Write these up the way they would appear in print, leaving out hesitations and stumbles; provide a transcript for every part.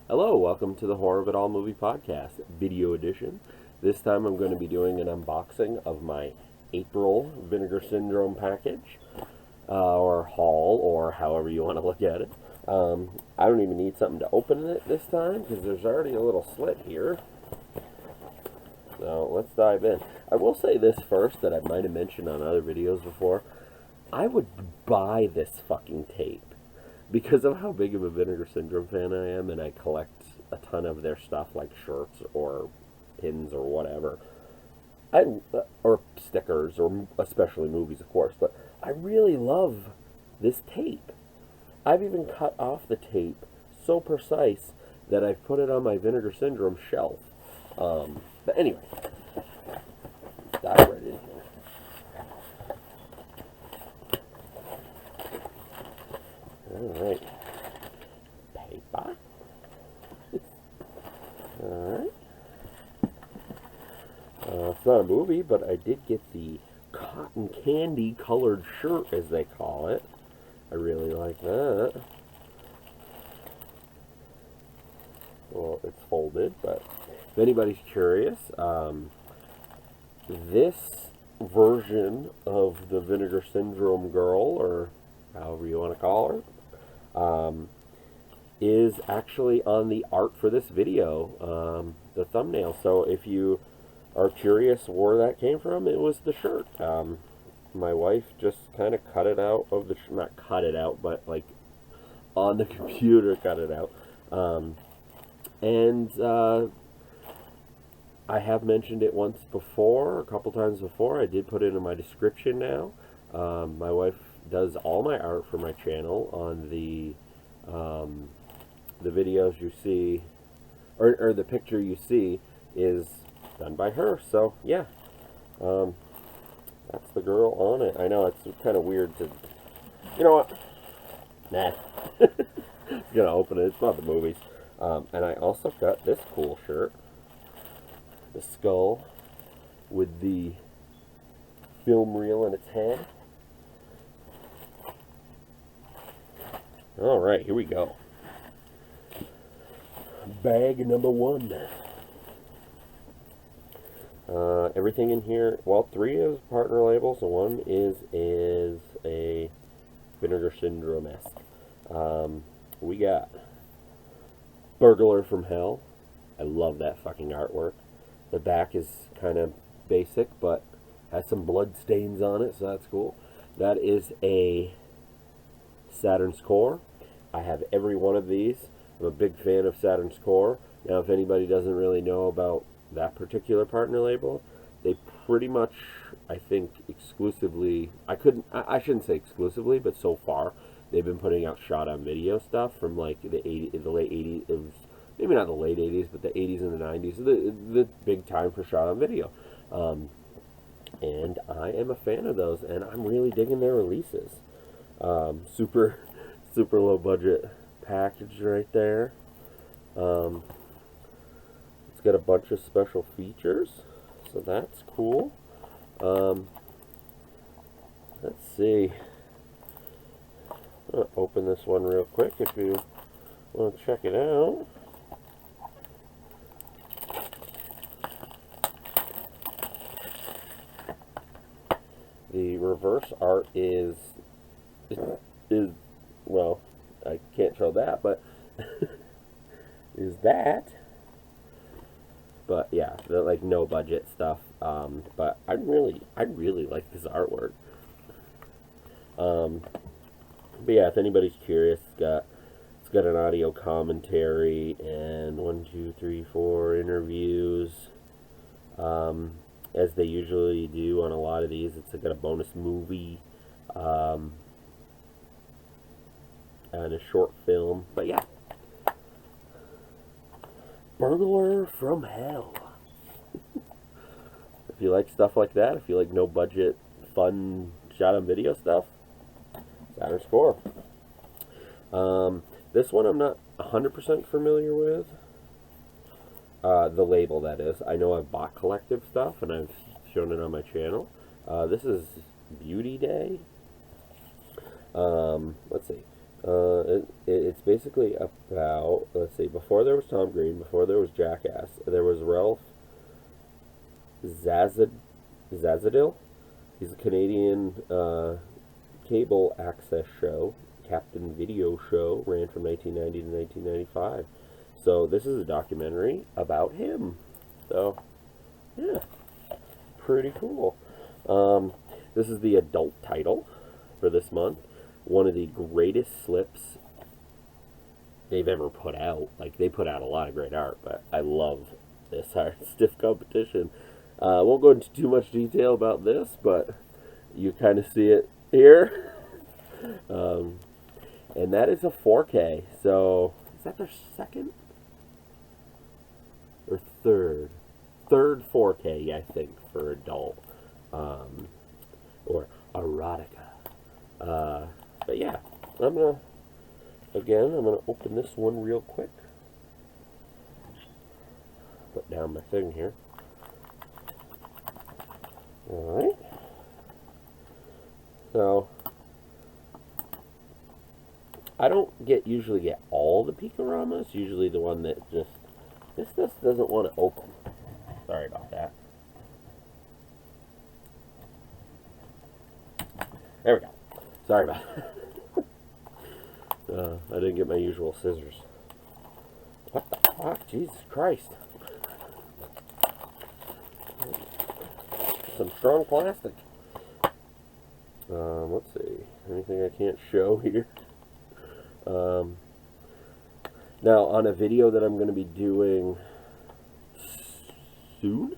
Hello, welcome to the Horror of It All Movie Podcast, video edition. This time I'm going to be doing an unboxing of my April Vinegar Syndrome package, or haul, or however you want to look at it. I don't even need something to open it this time, because there's already a little slit here. So, let's dive in. I will say this first, that I might have mentioned on other videos before. I would buy this fucking tape. Because of how big of a Vinegar Syndrome fan I am, and I collect a ton of their stuff, like shirts or pins or whatever, or stickers, or especially movies, of course, but I really love this tape. I've even cut off the tape so precise that I've put it on my Vinegar Syndrome shelf. But anyway, let's dive right in here. Alright. Paper. Alright. It's not a movie, but I did get the cotton candy colored shirt, as they call it. I really like that. Well, it's folded, but if anybody's curious, this version of the Vinegar Syndrome girl, or however you want to call her, is actually on the art for this video, the thumbnail. So if you are curious where that came from, it was the shirt. My wife just kind of cut it out of the not cut it out, but like on the computer cut it out. I have mentioned it once before, a couple times before. I did put it in my description now. My wife does all my art for my channel on the videos you see, or the picture you see is done by her. So yeah, that's the girl on it. I know it's kind of weird to, you know what? Nah, gonna open it. It's not the movies. And I also got this cool shirt, the skull with the film reel in its head. Alright, here we go. Bag number one. Everything in here, well, 3 is partner labels, and 1 is a Vinegar Syndrome-esque. We got Burglar from Hell. I love that fucking artwork. The back is kind of basic, but has some blood stains on it, so that's cool. That is a Saturn's Core. I have every one of these. I'm a big fan of Saturn's Core. Now, if anybody doesn't really know about that particular partner label, they pretty much, I think, exclusively, I shouldn't say exclusively, but so far, they've been putting out shot on video stuff from like the late 80s, it was, maybe not the late 80s, but the 80s and the 90s, the big time for shot on video. And I am a fan of those, and I'm really digging their releases. Super low budget package right there. It's got a bunch of special features, so that's cool. Let's see. I'll open this one real quick if you want to check it out. The reverse art is well, I can't show that, but is that. But yeah, they're like no budget stuff. But I really like this artwork. But yeah, if anybody's curious, it's got an audio commentary and 1, 2, 3, 4 interviews. As they usually do on a lot of these, it's got a bonus movie, and a short film. But yeah, Burglar from Hell. If you like stuff like that, if you like no budget, fun shot on video stuff, Saturn's Core. This one I'm not 100% familiar with. The label, that is. I know I've bought collective stuff, and I've shown it on my channel. This is Beauty Day. Let's see. It's basically about, let's see, before there was Tom Green, before there was Jackass, there was Ralph Zazadil. He's a Canadian cable access show, Captain Video show, ran from 1990 to 1995. So this is a documentary about him. So, yeah, pretty cool. This is the adult title for this month. One of the greatest slips they've ever put out. Like, they put out a lot of great art, but I love this art. Stiff competition. I won't go into too much detail about this, but you kind of see it here. And that is a 4K. So, is that their second? Or third? Third 4K, I think, for adult. Or erotica. But yeah, I'm gonna open this one real quick. Put down my thing here. Alright. So, I don't usually get all the Picaramas. Usually the one that this doesn't want to open. Sorry about that. There we go. Sorry about that. I didn't get my usual scissors. What the fuck? Jesus Christ. Some strong plastic. Let's see. Anything I can't show here? Now, on a video that I'm going to be doing soon,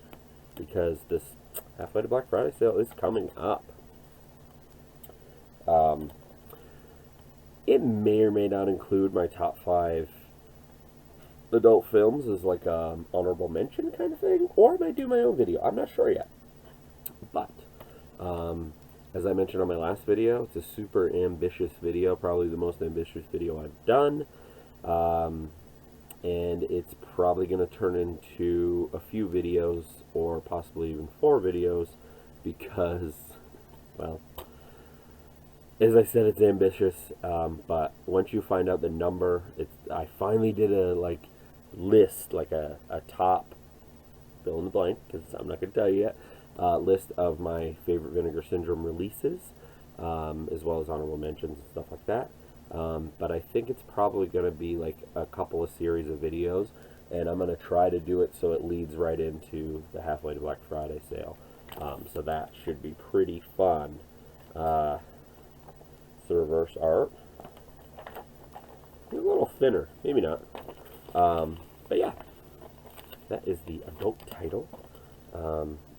because this Halfway to Black Friday sale is coming up. It may or may not include my top 5 adult films as like honorable mention kind of thing, or I might do my own video. I'm not sure yet. But, as I mentioned on my last video, it's a super ambitious video, probably the most ambitious video I've done. And it's probably going to turn into a few videos, or possibly even 4 videos, because, well, as I said, it's ambitious, but once you find out the number, I finally did a, list, a top, fill in the blank, because I'm not going to tell you yet, list of my favorite Vinegar Syndrome releases, as well as honorable mentions and stuff like that. But I think it's probably going to be like a couple of series of videos, and I'm going to try to do it so it leads right into the Halfway to Black Friday sale. So that should be pretty fun. The reverse art. It's a little thinner, maybe not. But yeah, that is the adult title.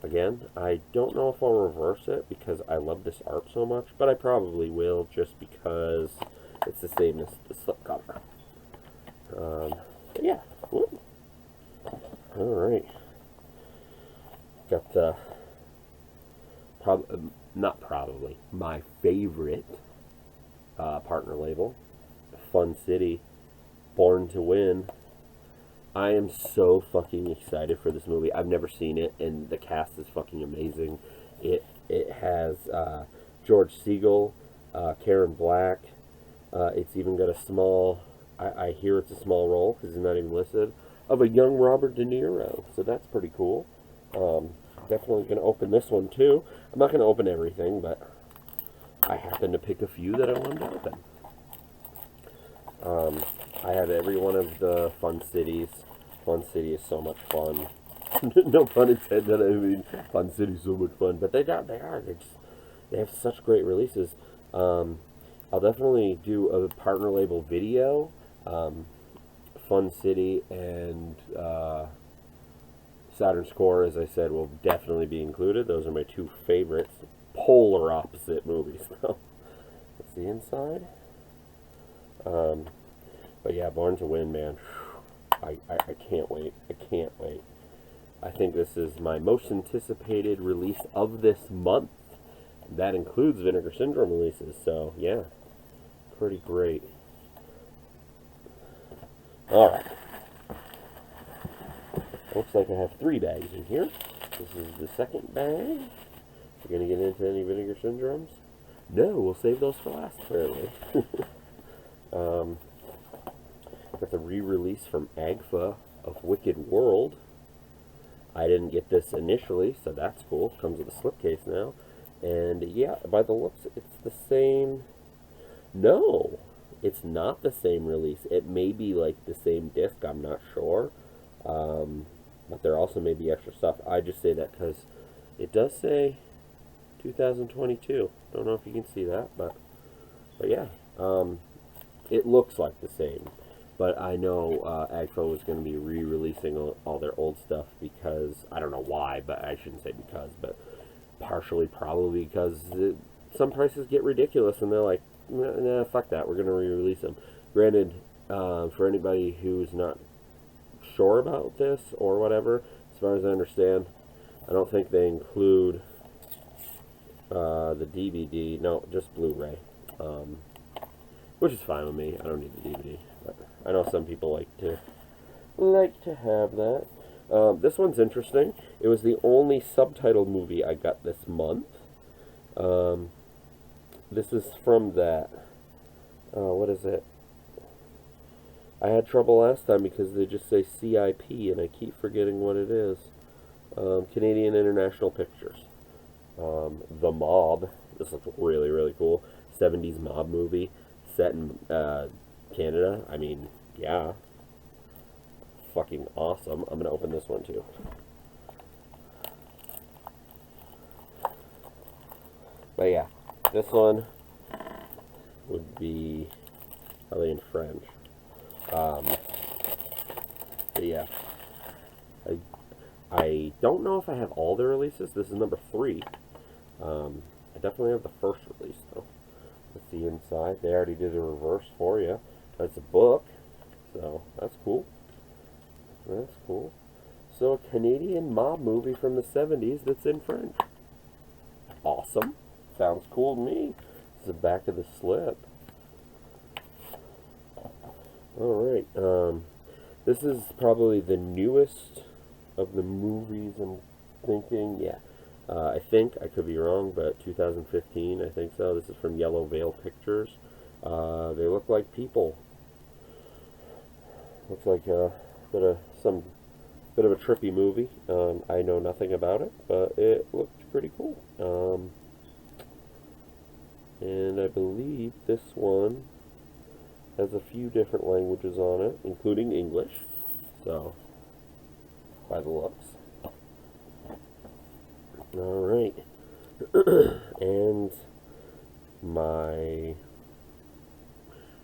Again, I don't know if I'll reverse it because I love this art so much, but I probably will just because it's the same as the slipcover. But yeah, alright. Got my favorite partner label, Fun City, Born to Win. I am so fucking excited for this movie. I've never seen it, and the cast is fucking amazing. It has George Segal, Karen Black. It's even got a small, I hear it's a small role because he's not even listed, of a young Robert De Niro. So that's pretty cool. Definitely going to open this one too. I'm not going to open everything, but I happen to pick a few that I wanted to open. I have every one of the Fun Cities. Fun City is so much fun. No pun intended. I mean, Fun City is so much fun. But they have such great releases. I'll definitely do a partner label video. Fun City and Saturn Score, as I said, will definitely be included. Those are my 2 favorites. Polar opposite movies. That's the inside. But yeah, Born to Win, man. I can't wait. I can't wait. I think this is my most anticipated release of this month. That includes Vinegar Syndrome releases, so yeah. Pretty great. Alright. Looks like I have 3 bags in here. This is the second bag. We're going to get into any Vinegar Syndromes? No, we'll save those for last, apparently. Got the re-release from AGFA of Wicked World. I didn't get this initially, so that's cool. Comes with a slipcase now. And yeah, by the looks, it's the same. No, it's not the same release. It may be like the same disc, I'm not sure. But there also may be extra stuff. I just say that because it does say 2022. Don't know if you can see that, but yeah. It looks like the same. But I know AGFA was going to be re-releasing all their old stuff because, I don't know why, but I shouldn't say because, but partially probably because some prices get ridiculous and they're like, nah, fuck that, we're going to re-release them. Granted, for anybody who's not sure about this or whatever, as far as I understand, I don't think they include the DVD, no, just Blu-ray, which is fine with me. I don't need the DVD. But I know some people like to have that. This one's interesting. It was the only subtitled movie I got this month. This is from that. What is it? I had trouble last time because they just say CIP, and I keep forgetting what it is. Canadian International Pictures. The Mob. This looks really, really cool. 70s mob movie set in Canada. I mean, yeah. Fucking awesome. I'm going to open this one too. But yeah, this one would be probably in French. But yeah. I don't know if I have all the releases. This is number 3. I definitely have the first release though. Let's see inside. They already did a reverse for you. That's a book. So that's cool. That's cool. So a Canadian mob movie from the 70s that's in French. Awesome. Sounds cool to me. This is the back of the slip. Alright. This is probably the newest of the movies I'm thinking. Yeah. I think, I could be wrong, but 2015, I think so. This is from Yellow Veil Pictures. They look like people. Looks like a bit of a trippy movie. I know nothing about it, but it looked pretty cool. And I believe this one has a few different languages on it, including English. So, by the looks. Alright. And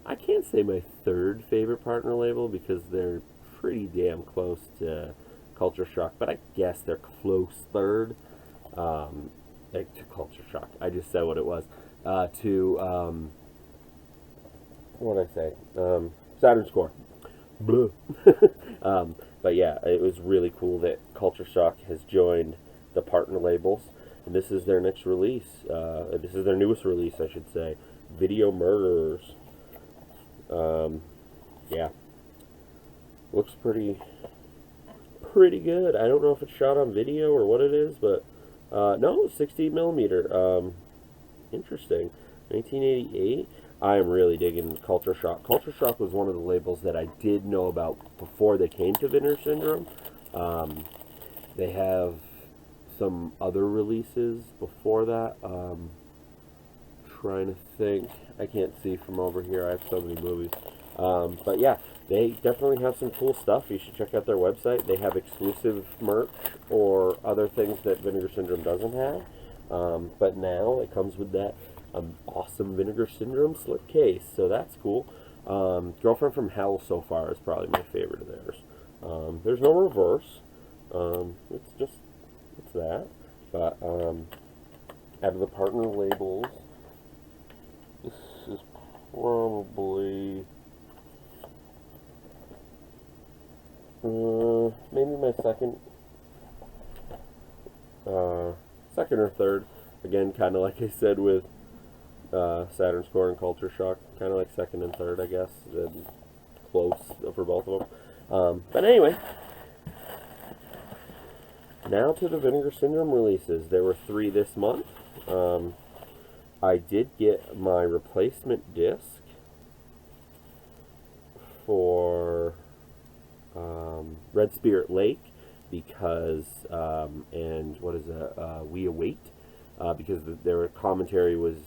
I can't say my third favorite partner label because they're pretty damn close to Culture Shock, but I guess they're close third. To Culture Shock. I just said what it was. What did I say? Saturn Score. Blue. But yeah, it was really cool that Culture Shock has joined the partner labels, and this is their next release. This is their newest release, I should say. Video Murderers. Yeah. Looks pretty good. I don't know if it's shot on video or what it is, but no, 16 millimeter. Interesting. 1988. I am really digging Culture Shock. Culture Shock was one of the labels that I did know about before they came to Vinegar Syndrome. They have some other releases before that. Trying to think. I can't see from over here. I have so many movies. But yeah, they definitely have some cool stuff. You should check out their website. They have exclusive merch or other things that Vinegar Syndrome doesn't have. But now it comes with that awesome Vinegar Syndrome slipcase, so that's cool. Girlfriend from Hell so far is probably my favorite of theirs. There's no reverse. It's that. But out of the partner labels, this is probably maybe my second or third. Again, kind of like I said with Saturn Score and Culture Shock, kind of like second and third, I guess. Close for both of them. But anyway, now to the Vinegar Syndrome releases. There were 3 this month. I did get my replacement disc for Red Spirit Lake because, and what is it, We Await, because their commentary was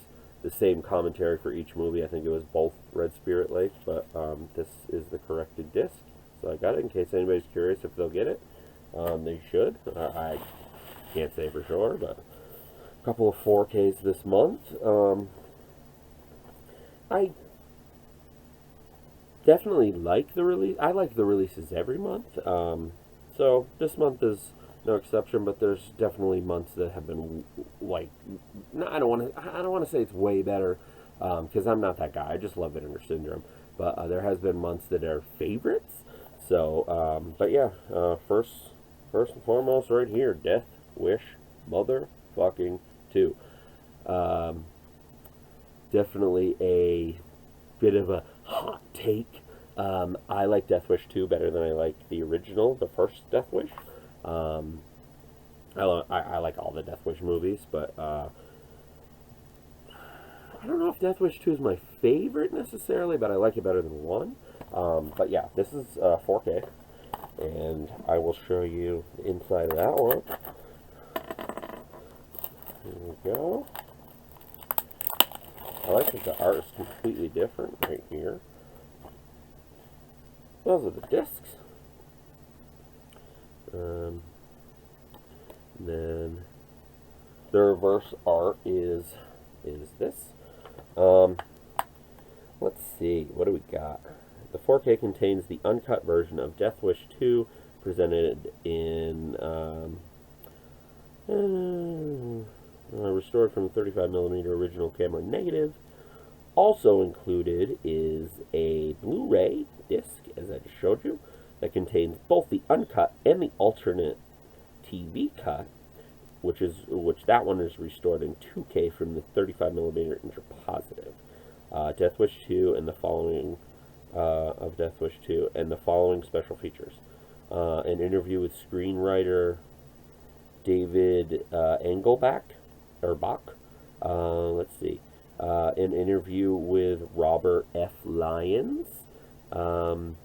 the same commentary for each movie. I think it was both Red Spirit Lake, but this is the corrected disc. So I got it in case anybody's curious if they'll get it. They should. I can't say for sure, but a couple of 4Ks this month. I definitely like the release. I like the releases every month. So this month is no exception, but there's definitely months that have been like, no, I don't want to say it's way better, because I'm not that guy. I just love Vinegar Syndrome, but there has been months that are favorites. So, but yeah, first and foremost, right here, Death Wish motherfucking 2. Definitely a bit of a hot take. I like Death Wish 2 better than I like the original, the first Death Wish. I like all the Death Wish movies, but I don't know if Death Wish 2 is my favorite necessarily, but I like it better than 1. But yeah, this is 4K, and I will show you the inside of that one. Here we go. I like that the art is completely different right here. Those are the discs. Then the reverse art is this. Let's see, what do we got? The 4K contains the uncut version of Death Wish 2, presented in restored from 35mm original camera negative. Also included is a Blu-ray disc, as I just showed you, that contains both the uncut and the alternate TV cut, which that one is restored in 2K from the 35mm interpositive. Death Wish 2 and the following of Death Wish 2 and the following special features: an interview with screenwriter David Engelbach or Bach. Let's see. An interview with Robert F. Lyons. An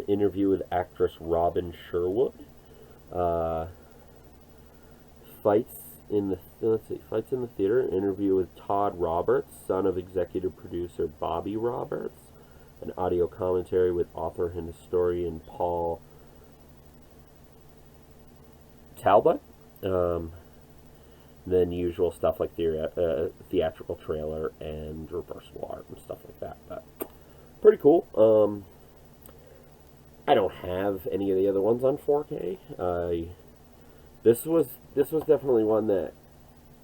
interview with actress Robin Sherwood. Fights in the Theater. An interview with Todd Roberts, son of executive producer Bobby Roberts. An audio commentary with author and historian Paul Talbot. Then usual stuff like theatrical trailer and reversible art and stuff like that. But pretty cool. I don't have any of the other ones on 4K. This was definitely one that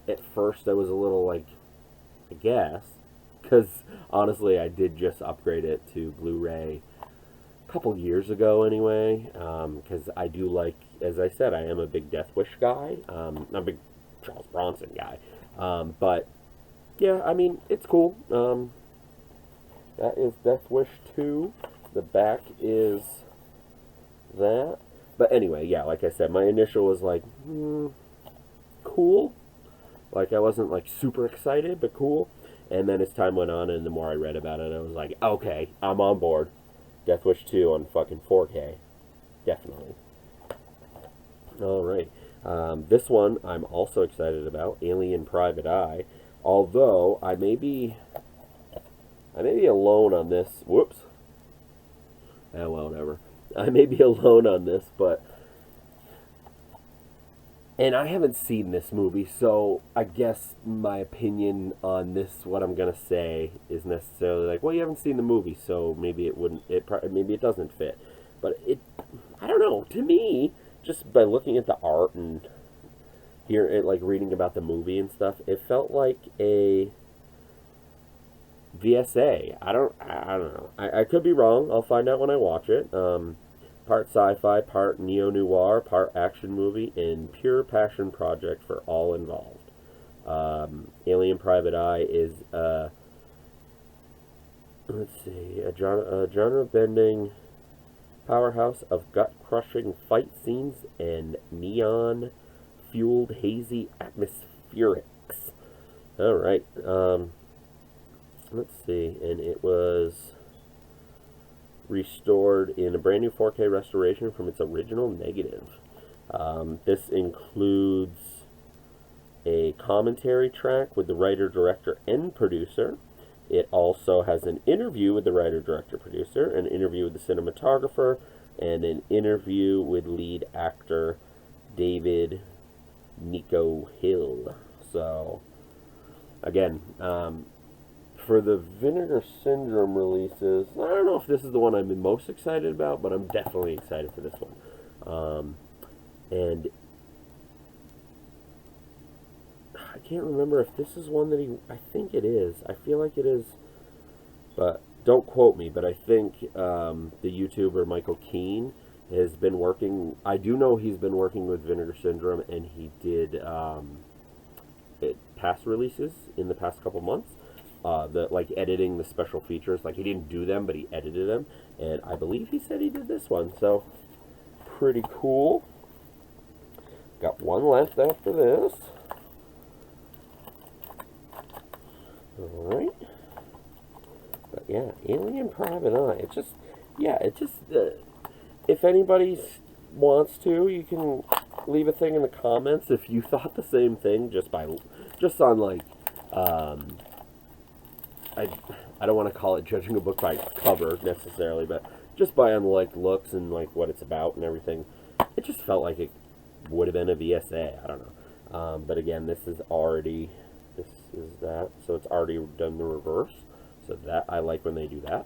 at first I was a little like, I guess, because honestly I did just upgrade it to Blu-ray a couple years ago anyway, because I do like, as I said, I am a big Death Wish guy. I'm a big Charles Bronson guy, but yeah, I mean, it's cool. That is Death Wish 2. The back is that. But anyway, yeah, like I said, my initial was like, cool. Like, I wasn't like super excited, but cool. And then as time went on and the more I read about it, I was like, okay, I'm on board. Death Wish 2 on fucking 4K. Definitely. Alright. This one I'm also excited about, Alien Private Eye. Although I may be alone on this. Whoops. Well, whatever. I may be alone on this, and I haven't seen this movie, so I guess my opinion on this, what I'm gonna say, is necessarily like, well, you haven't seen the movie, so maybe maybe it doesn't fit. But I don't know. To me, just by looking at the art and reading about the movie and stuff, it felt like a VSA. I don't know. I could be wrong. I'll find out when I watch it. Part sci-fi, part neo-noir, part action movie, and pure passion project for all involved. Alien Private Eye is let's see, a genre-bending powerhouse of gut-crushing fight scenes and neon-fueled hazy atmospherics. Alright, let's see, and it was restored in a brand new 4K restoration from its original negative. This includes a commentary track with the writer, director, and producer. It also has an interview with the writer, director, producer, an interview with the cinematographer, and an interview with lead actor David Nico Hill. So, again, for the Vinegar Syndrome releases, I don't know if this is the one I'm the most excited about, but I'm definitely excited for this one. And I can't remember if this is one that I think it is. I feel like it is, but don't quote me. But I think the YouTuber Michael Keane has been working. I do know he's been working with Vinegar Syndrome, and he did past releases in the past couple months. Like editing the special features. Like he didn't do them, but he edited them, and I believe he said he did this one. So pretty cool. Got one left after this. Alright. But yeah, Alien Private Eye. It just, if anybody wants to, you can leave a thing in the comments if you thought the same thing, just on like, I don't want to call it judging a book by cover necessarily, but just by on like looks and like what it's about and everything. It just felt like it would have been a VSA. I don't know. But again, this is that, so it's already done the reverse. So that, I like when they do that.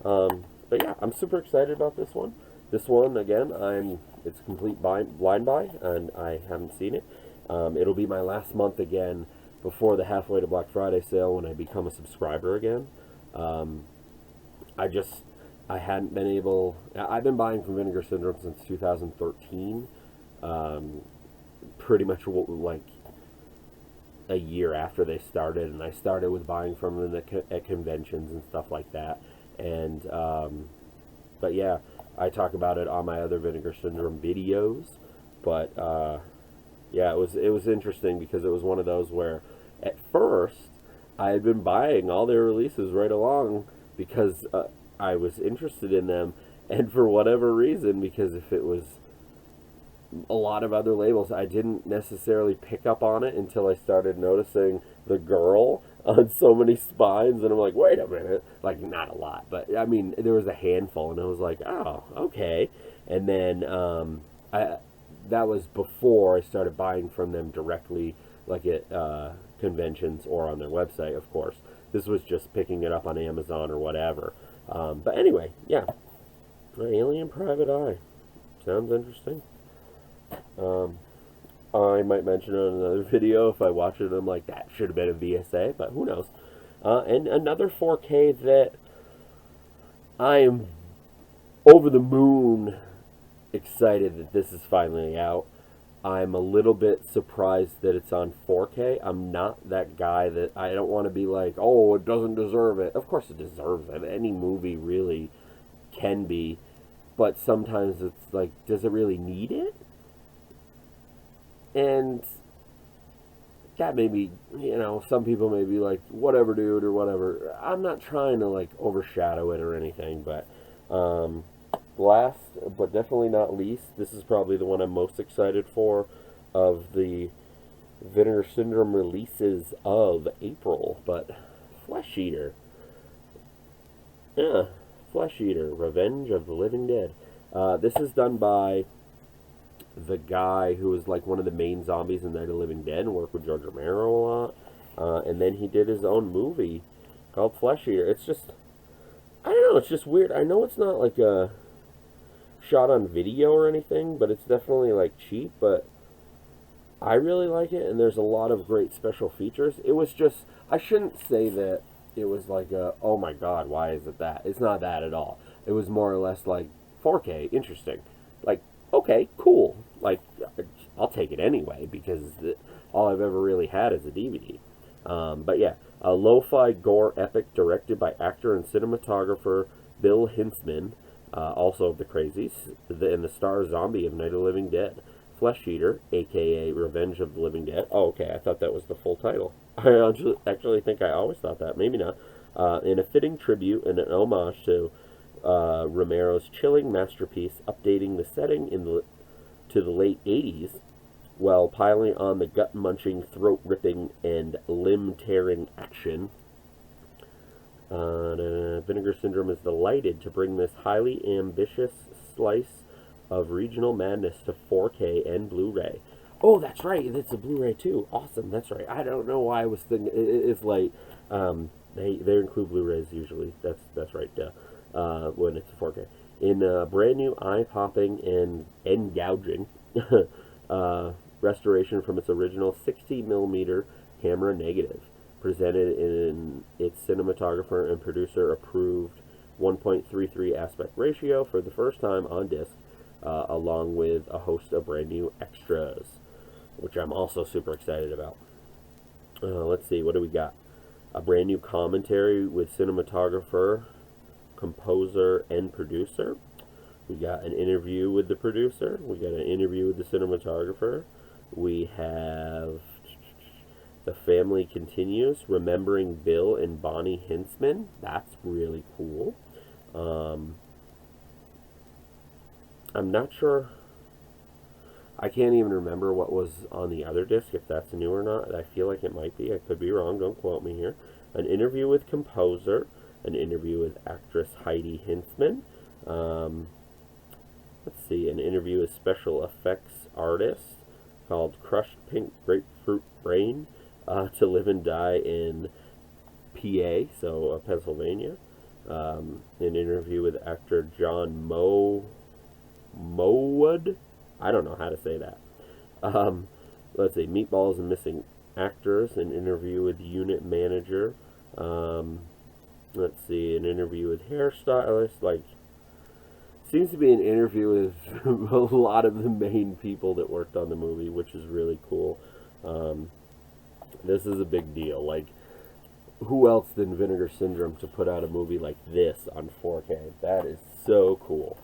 But yeah, I'm super excited about this one. This one, again, it's a complete blind buy, and I haven't seen it. It'll be my last month again before the halfway to Black Friday sale when I become a subscriber again. I hadn't been able. I've been buying from Vinegar Syndrome since 2013. Pretty much like a year after they started, and I started with buying from them at conventions and stuff like that. And but yeah, I talk about it on my other Vinegar Syndrome videos. But yeah, it was interesting because it was one of those where at first I had been buying all their releases right along because I was interested in them, and for whatever reason, because if it was a lot of other labels, I didn't necessarily pick up on it until I started noticing the girl on so many spines, and I'm like, wait a minute, like not a lot, but I mean there was a handful, and I was like, oh, okay. And then that was before I started buying from them directly, like at conventions or on their website, of course. This was just picking it up on Amazon or whatever. But anyway, yeah, Alien Private Eye sounds interesting. I might mention it in another video if I watch it and I'm like, that should have been a VSA, but who knows. And another 4K that I am over the moon excited that this is finally out. I'm a little bit surprised that it's on 4K. I'm not that guy that I don't want to be like, oh, it doesn't deserve it. Of course it deserves it. Any movie really can be, but sometimes it's like, does it really need it? And that may be, you know, some people may be like, whatever, dude, or whatever. I'm not trying to, like, overshadow it or anything, but last, but definitely not least, this is probably the one I'm most excited for of the Vinegar Syndrome releases of April, but Flesh Eater. Yeah, Flesh Eater, Revenge of the Living Dead. This is done by the guy who was like one of the main zombies in Night of the Living Dead and worked with George Romero a lot. And then he did his own movie called Flesh Eater. It's just, I don't know, it's just weird. I know it's not like a shot on video or anything, but it's definitely like cheap, but I really like it, and there's a lot of great special features. It was just, I shouldn't say that it was like a, oh my god, why is it that? It's not that at all. It was more or less like 4K, interesting. Like, okay, cool. Like, I'll take it anyway, because all I've ever really had is a DVD. But yeah, a lo-fi gore epic directed by actor and cinematographer Bill Hintzman, also of The Crazies, and the star zombie of Night of the Living Dead. Flesh Eater, a.k.a. Revenge of the Living Dead. Oh, okay, I thought that was the full title. I actually think I always thought that. Maybe not. In a fitting tribute and an homage to Romero's chilling masterpiece, updating the setting to the late 80s while piling on the gut-munching, throat-ripping, and limb-tearing action. Vinegar Syndrome is delighted to bring this highly ambitious slice of regional madness to 4K and Blu-ray. Oh, that's right. It's a Blu-ray too. Awesome. That's right. I don't know why I was thinking. It's like they include Blu-rays usually. That's right. When it's 4K in brand new eye-popping and gouging restoration from its original 60mm camera negative, presented in its cinematographer and producer approved 1.33 aspect ratio for the first time on disc, along with a host of brand new extras, which I'm also super excited about. Let's see, what do we got? A brand new commentary with cinematographer, composer, and producer. We got an interview with the producer. We got an interview with the cinematographer. We have The Family Continues, Remembering Bill and Bonnie Hintzman. That's really cool. I'm not sure. I can't even remember what was on the other disc, if that's new or not. I feel like it might be. I could be wrong. Don't quote me here. An interview with composer. An interview with actress Heidi Hintzman. Let's see. An interview with special effects artist called Crushed Pink Grapefruit Brain. To Live and Die in PA, so Pennsylvania. An interview with actor John Mowood. I don't know how to say that. Let's see, Meatballs and Missing Actors. An interview with unit manager. Let's see, an interview with hairstylist. Like, seems to be an interview with a lot of the main people that worked on the movie, which is really cool. This is a big deal. Like, who else than Vinegar Syndrome to put out a movie like this on 4K? That is so cool.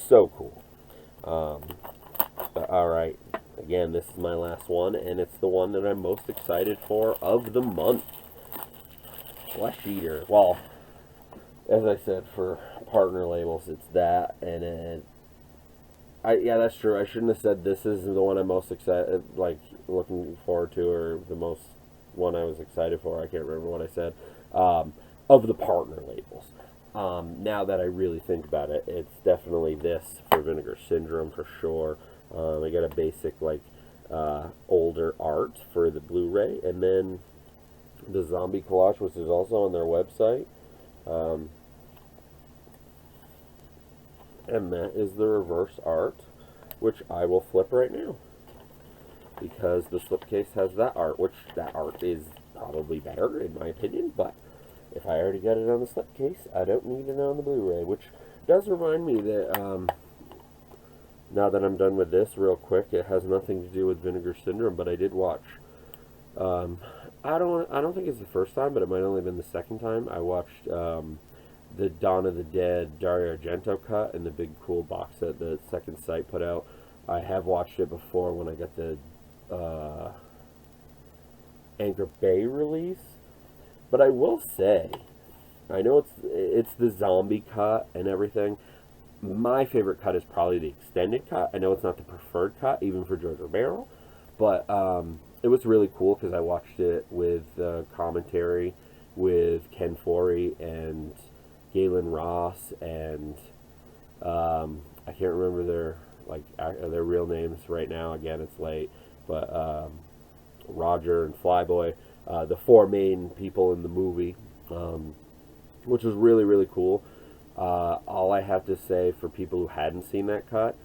So cool. Alright, again, this is my last one, and it's the one that I'm most excited for of the month. Flesh Eater. Well, as I said, for partner labels, it's that, and yeah, that's true. I shouldn't have said this is the one I'm most excited, like, looking forward to, or the most one I was excited for. I can't remember what I said. Of the partner labels. Now that I really think about it, it's definitely this for Vinegar Syndrome for sure. I got a basic, like, older art for the Blu-ray, and then the zombie collage, which is also on their website. And that is the reverse art, which I will flip right now, because the slipcase has that art, which that art is probably better in my opinion, but if I already got it on the slipcase, I don't need it on the Blu-ray, which does remind me that, now that I'm done with this real quick, it has nothing to do with Vinegar Syndrome, but I did watch, I don't think it's the first time, but it might only have been the second time, I watched, the Dawn of the Dead Dario Argento cut in the big cool box set the Second Sight put out. I have watched it before when I got the Anchor Bay release, but I will say, I know it's the zombie cut and everything. My favorite cut is probably the extended cut. I know it's not the preferred cut, even for George Romero, but it was really cool because I watched it with commentary with Ken Foree and Galen Ross, and I can't remember their real names right now. Again, it's late, but Roger and Flyboy, the four main people in the movie, which was really, really cool. All I have to say for people who hadn't seen that cut,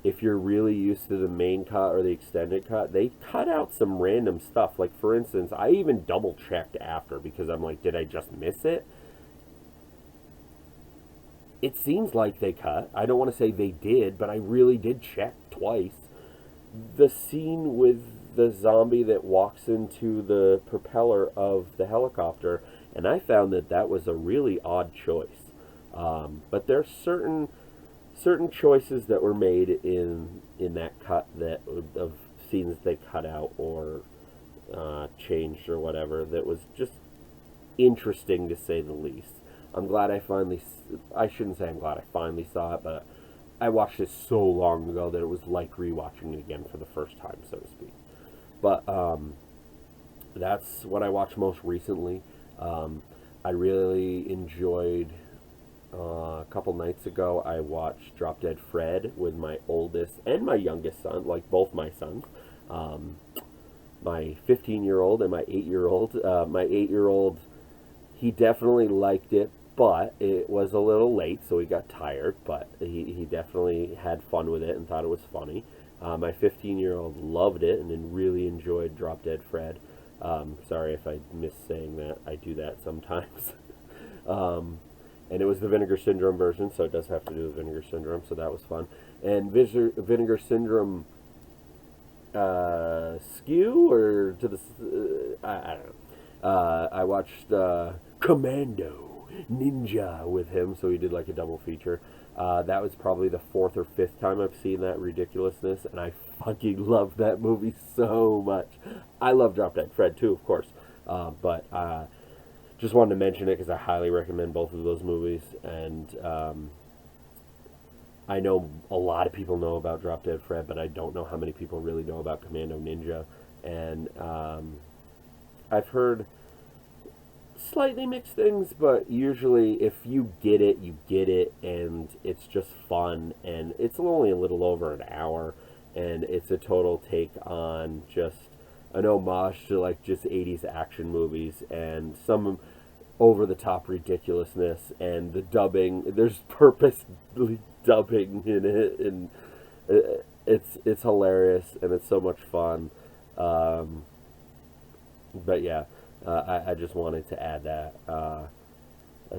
if you're really used to the main cut or the extended cut, they cut out some random stuff. Like, for instance, I even double checked after because I'm like, did I just miss it? It seems like they cut. I don't want to say they did, but I really did check twice. The scene with the zombie that walks into the propeller of the helicopter, and I found that was a really odd choice. But there's certain choices that were made in that cut that of scenes they cut out or changed or whatever that was just interesting to say the least. I'm glad I finally, I shouldn't say I'm glad I finally saw it, but I watched it so long ago that it was like rewatching it again for the first time, so to speak. But that's what I watched most recently. I really enjoyed, a couple nights ago, I watched Drop Dead Fred with my oldest and my youngest son, like both my sons. Um, my 15-year-old and my 8-year-old. My 8-year-old, he definitely liked it, but it was a little late, so he got tired, but he definitely had fun with it and thought it was funny. My 15-year-old loved it and then really enjoyed Drop Dead Fred. Sorry if I miss saying that. I do that sometimes. And it was the Vinegar Syndrome version, so it does have to do with Vinegar Syndrome, so that was fun. And Vinegar Syndrome skew or to the I don't know. I watched Commando Ninja with him, so he did like a double feature. That was probably the 4th or 5th time I've seen that ridiculousness, and I fucking love that movie so much. I love Drop Dead Fred too, of course, but just wanted to mention it because I highly recommend both of those movies. And I know a lot of people know about Drop Dead Fred, but I don't know how many people really know about Commando Ninja. And I've heard slightly mixed things, but usually if you get it, you get it, and it's just fun, and it's only a little over an hour, and it's a total take on just an homage to like just 80s action movies and some over the top ridiculousness, and the dubbing, there's purposely dubbing in it, and it's hilarious and it's so much fun. But yeah, I just wanted to add that.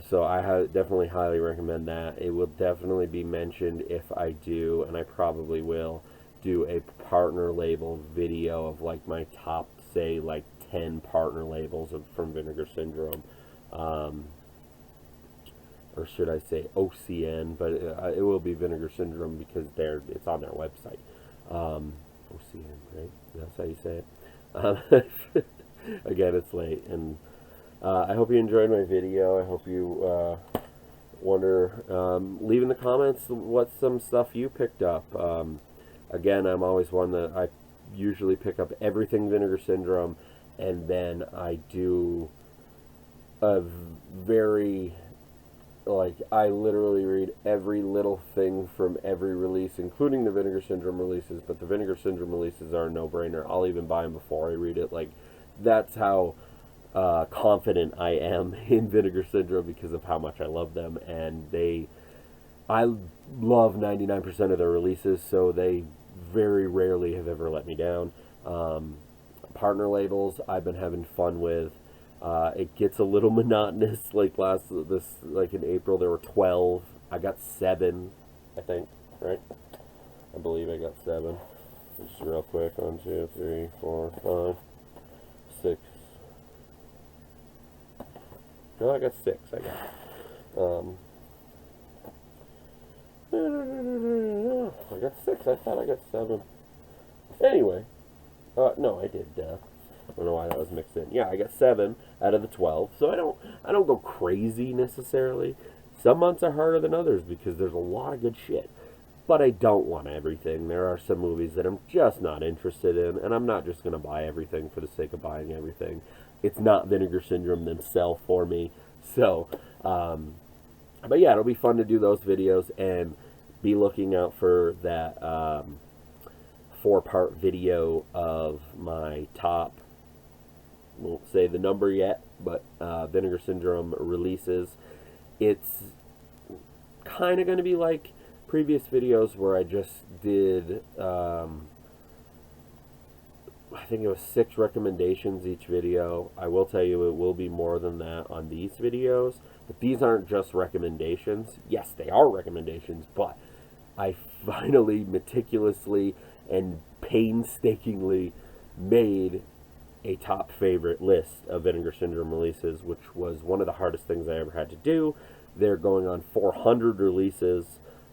So I definitely highly recommend that. It will definitely be mentioned if I do, and I probably will, do a partner label video of like my top, say, like 10 partner labels from Vinegar Syndrome. Or should I say OCN, but it will be Vinegar Syndrome because it's on their website. OCN, right? That's how you say it. Again, it's late, and I hope you enjoyed my video. I hope you leave in the comments what some stuff you picked up. Again, I'm always one that I usually pick up everything Vinegar Syndrome, and then I do a very, like, I literally read every little thing from every release, including the Vinegar Syndrome releases, but the Vinegar Syndrome releases are a no-brainer. I'll even buy them before I read it. Like, that's how confident I am in Vinegar Syndrome because of how much I love them, and I love 99% of their releases, so they very rarely have ever let me down. Partner labels I've been having fun with. It gets a little monotonous. Like in April there were 12. I got 7, I think, right? I believe I got 7. Just real quick. 1, 2, 3, 4, 5, 6. No, I got 6. I got 6. I thought I got 7. Anyway, no, I did. I don't know why that was mixed in. Yeah, I got 7 out of the 12. So I don't go crazy necessarily. Some months are harder than others because there's a lot of good shit. But I don't want everything. There are some movies that I'm just not interested in, and I'm not just going to buy everything for the sake of buying everything. It's not Vinegar Syndrome themselves for me. So, but yeah, it'll be fun to do those videos, and be looking out for that 4-part video of my top, won't say the number yet, but Vinegar Syndrome releases. It's kind of going to be like previous videos where I just did, I think it was 6 recommendations each video. I will tell you it will be more than that on these videos, but these aren't just recommendations. Yes, they are recommendations, but I finally meticulously and painstakingly made a top favorite list of Vinegar Syndrome releases, which was one of the hardest things I ever had to do. They're going on 400 releases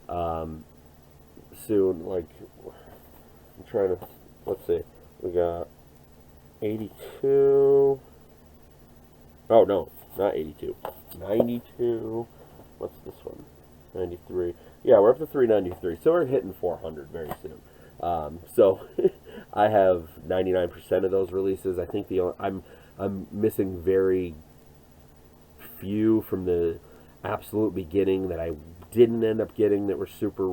soon. Like, I'm trying to, let's see, we got 82. Oh no, not 82. 92. What's this one? 93. Yeah, we're up to 393. So we're hitting 400 very soon. So I have 99% of those releases. I think I'm missing very few from the absolute beginning that I didn't end up getting that were super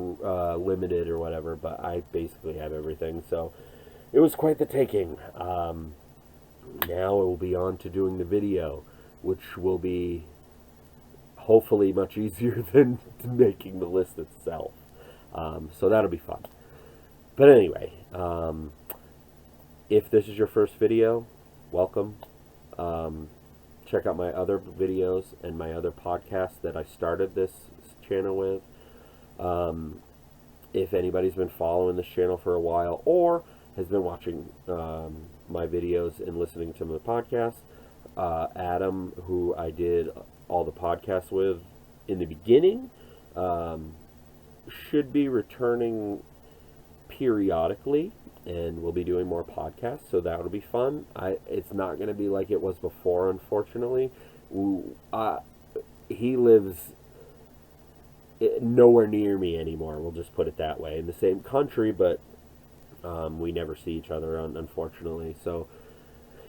limited or whatever, but I basically have everything. So it was quite the taking. Now it will be on to doing the video, which will be hopefully much easier than making the list itself. So that'll be fun. But anyway, if this is your first video, welcome. Check out my other videos and my other podcasts that I started this channel with. If anybody's been following this channel for a while or has been watching my videos and listening to my podcasts, Adam, who I did all the podcasts with in the beginning, should be returning periodically, and we'll be doing more podcasts, so that'll be fun. It's not going to be like it was before, unfortunately. He lives nowhere near me anymore, we'll just put it that way. In the same country, but we never see each other, unfortunately. So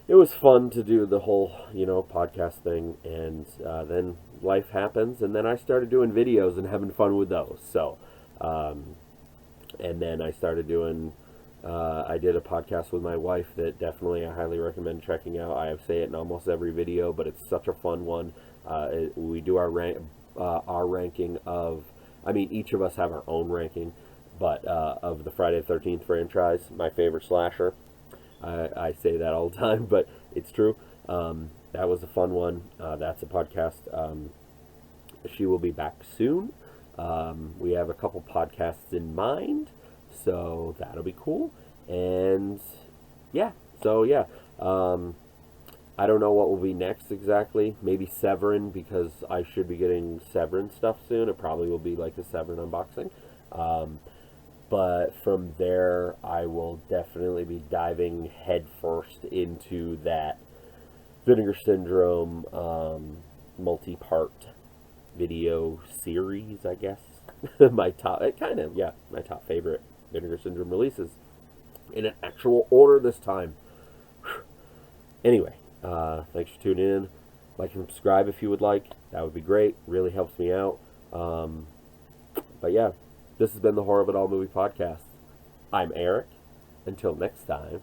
it was fun to do the whole, podcast thing, and then life happens, and then I started doing videos and having fun with those. So, and then I started doing, I did a podcast with my wife that definitely I highly recommend checking out. I say it in almost every video, but it's such a fun one. We do our ranking of, each of us have our own ranking, but of the Friday the 13th franchise, my favorite slasher. I say that all the time, but it's true. That was a fun one. That's a podcast. She will be back soon. We have a couple podcasts in mind, so that'll be cool. And yeah, I don't know what will be next exactly. Maybe Severin, because I should be getting Severin stuff soon. It probably will be like a Severin unboxing. But from there, I will definitely be diving headfirst into that Vinegar Syndrome multi-part video series, I guess. My top favorite Vinegar Syndrome releases in an actual order this time. Anyway, thanks for tuning in. Like and subscribe if you would like. That would be great. Really helps me out. But yeah, this has been the Horror of It All Movie Podcast. I'm Eric. Until next time.